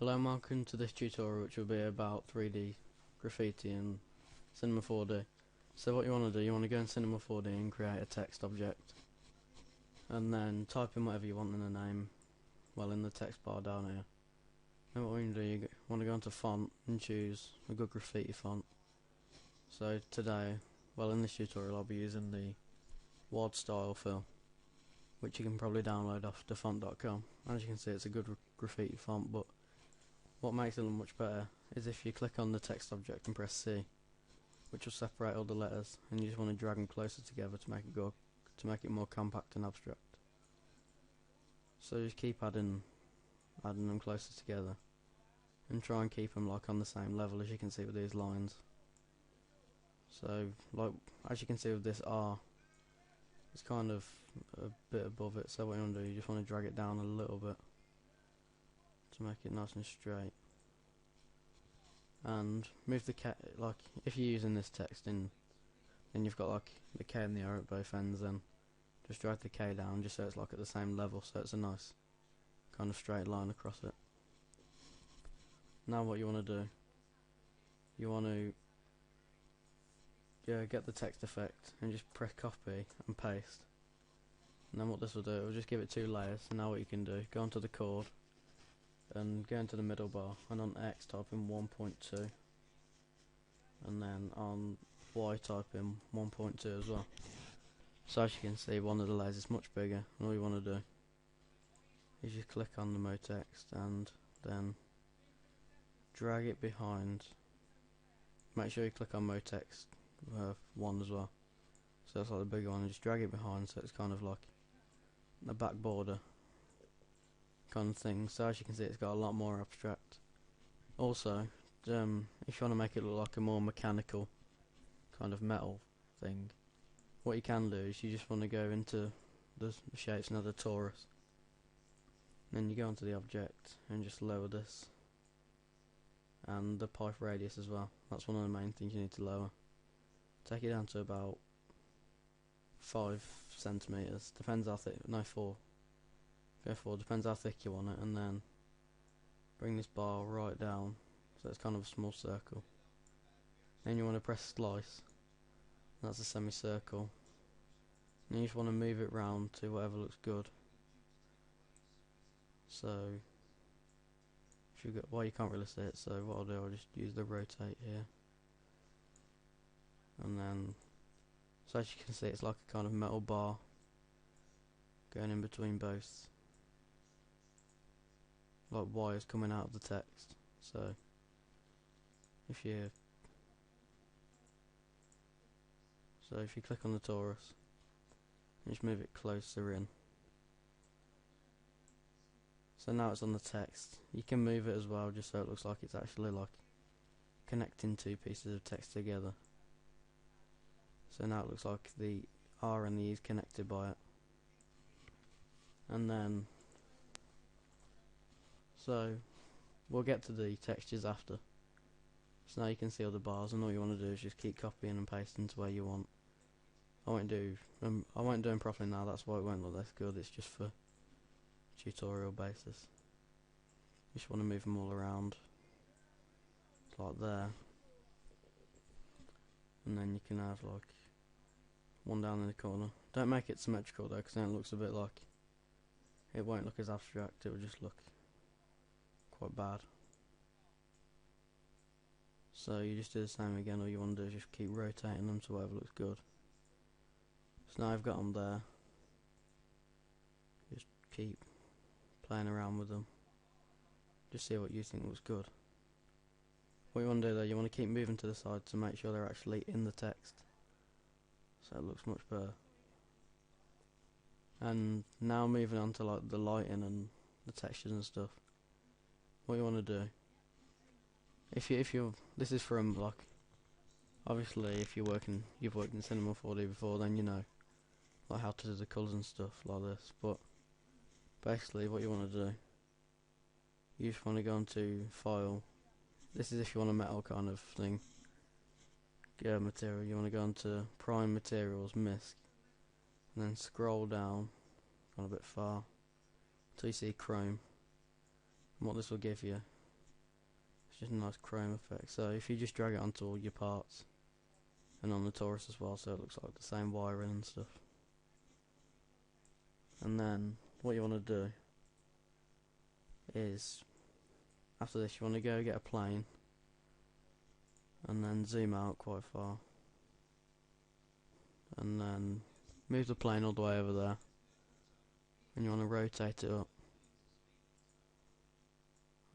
Hello and welcome to this tutorial, which will be about 3D graffiti and Cinema 4D. So what you want to do, you want to go in Cinema 4D and create a text object, and then type in whatever you want in the name, well, in the text bar down here. Then what we're going to do, you want to go into font and choose a good graffiti font. So today, well, in this tutorial I'll be using the Wad style fill, which you can probably download off defont.com. As you can see, it's a good graffiti font, but what makes it look much better is if you click on the text object and press C, which will separate all the letters, and you just want to drag them closer together to make it more compact and abstract. So just keep adding them closer together, and try and keep them like on the same level, as you can see with these lines. So like as you can see with this R, it's kind of a bit above it. So what you want to do, you just want to drag it down a little bit to make it nice and straight, and move the K. Like if you're using this text in, then you've got like the K and the R at both ends, then just drag the K down just so it's like at the same level, so it's a nice kind of straight line across it. Now what you want to do, you want to get the text effect and just press copy and paste, and then what this will do, it will just give it 2 layers. So now what you can do, go onto the chord and go into the middle bar, and on X type in 1.2, and then on Y type in 1.2 as well. So as you can see, one of the layers is much bigger, and all you want to do is you click on the mode text and then drag it behind. Make sure you click on mode text 1 as well, so it's like the bigger one, and just drag it behind so it's kind of like a back border kind of thing. So as you can see, it's got a lot more abstract. Also, if you want to make it look like a more mechanical kind of metal thing, what you can do is you just want to go into the shapes, another torus, then you go onto the object and just lower this, and the pipe radius as well. That's one of the main things you need to lower. Take it down to about 5 centimeters. Depends how thick. No, 4. Go 4. Depends how thick you want it, and then bring this bar right down so it's kind of a small circle. Then you want to press slice. That's a semicircle. And you just want to move it round to whatever looks good. So if you got, well, you can't really see it, so what I'll do, I'll just use the rotate here, and then so as you can see, it's like a kind of metal bar going in between both, like wires coming out of the text. So if you click on the torus and just move it closer in, so now it's on the text. You can move it as well, just so it looks like it's actually like connecting 2 pieces of text together. So now it looks like the R and the E is connected by it. And then, so we'll get to the textures after. So now you can see all the bars, and all you want to do is just keep copying and pasting to where you want. I won't do them properly now, that's why it won't look this good. It's just for tutorial basis. You just want to move them all around like there, and then you can have like one down in the corner. Don't make it symmetrical though, because then it looks a bit like, it won't look as abstract, it will just look quite bad. So you just do the same again. All you want to do is just keep rotating them to whatever looks good. So now I've got them there, just keep playing around with them, just see what you think looks good. What you want to do though, you want to keep moving to the side to make sure they're actually in the text, so it looks much better. And now moving on to like the lighting and the textures and stuff. What you want to do, if you this is from like, obviously if you've worked in Cinema 4D before, then you know like how to do the colours and stuff like this. But basically what you want to do, you just want to go into File. This is if you want a metal kind of thing. Material. You want to go into Prime Materials, Misc, and then scroll down, gone a bit far, until you see Chrome. And what this will give you It's just a nice chrome effect. So if you just drag it onto all your parts and on the Taurus as well, so it looks like the same wiring and stuff. And then what you want to do is, after this, you want to go get a plane and then zoom out quite far, and then move the plane all the way over there, and you want to rotate it up,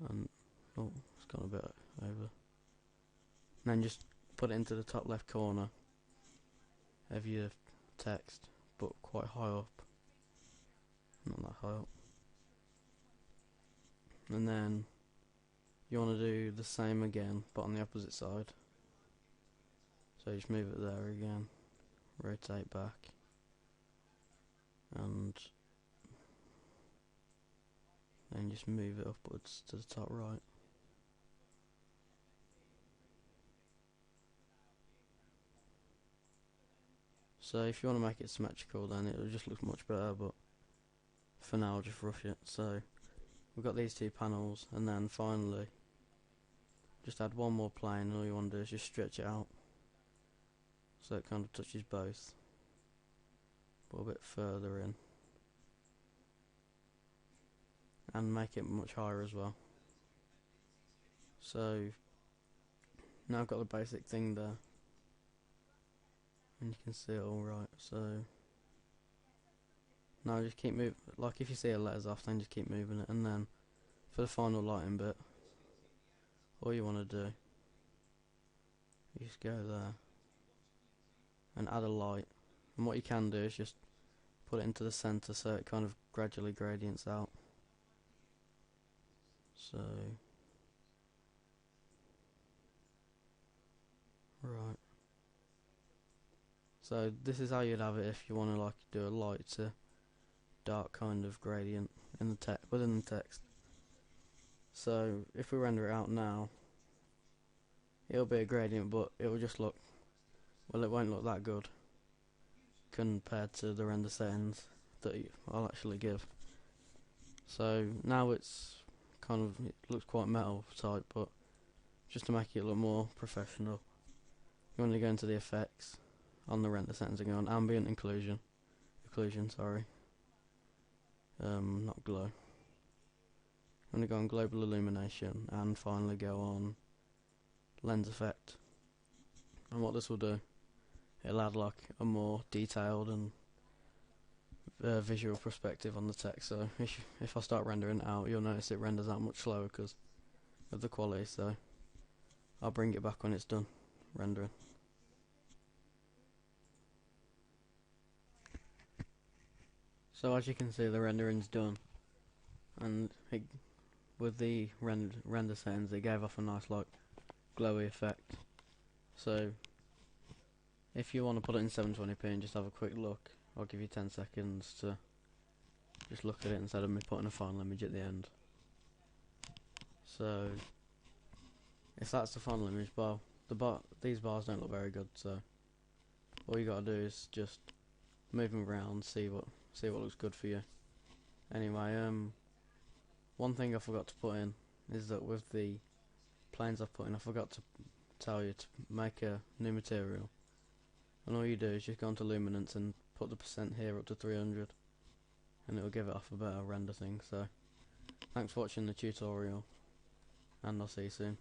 and oh, it's gone a bit over, and then just put it into the top left corner of your text, but quite high up, not that high up. And then you want to do the same again, but on the opposite side. So just move it there again, rotate back, and then just move it upwards to the top right. So if you want to make it symmetrical, then it'll just look much better, but for now I'll just rush it. So we've got these two panels, and then finally just add one more plane, and all you want to do is just stretch it out so it kind of touches both, but a bit further in, and make it much higher as well. So now I've got the basic thing there, and you can see it all right. So now just keep moving, like if you see a letter's off, then just keep moving it, and then for the final lighting bit, all you want to do, you just go there and add a light, and what you can do is just put it into the centre so it kind of gradually gradients out. So right, so this is how you'd have it if you want to like do a light to dark kind of gradient in the within the text. So if we render it out now, it'll be a gradient, but it will just look, well, it won't look that good compared to the render settings that I'll actually give. So now it's kind of, it looks quite metal type, but just to make it look more professional, you want to go into the effects on the render settings and go on ambient occlusion, sorry, not glow. I'm going to go on global illumination, and finally go on lens effect. And what this will do, it'll add like a more detailed and visual perspective on the text. So if I start rendering it out, you'll notice it renders out much slower because of the quality. So I'll bring it back when it's done rendering. So as you can see, the rendering's done, and with the render settings, it gave off a nice like glowy effect. So if you want to put it in 720p and just have a quick look, I'll give you 10 seconds to just look at it instead of me putting a final image at the end. So if that's the final image, well, these bars don't look very good, so all you gotta do is just move them around, see what looks good for you. Anyway, one thing I forgot to put in is that with the planes I've put in, I forgot to tell you to make a new material, and all you do is just go onto luminance and put the percent here up to 300, and it will give it off a better render thing. So thanks for watching the tutorial, and I'll see you soon.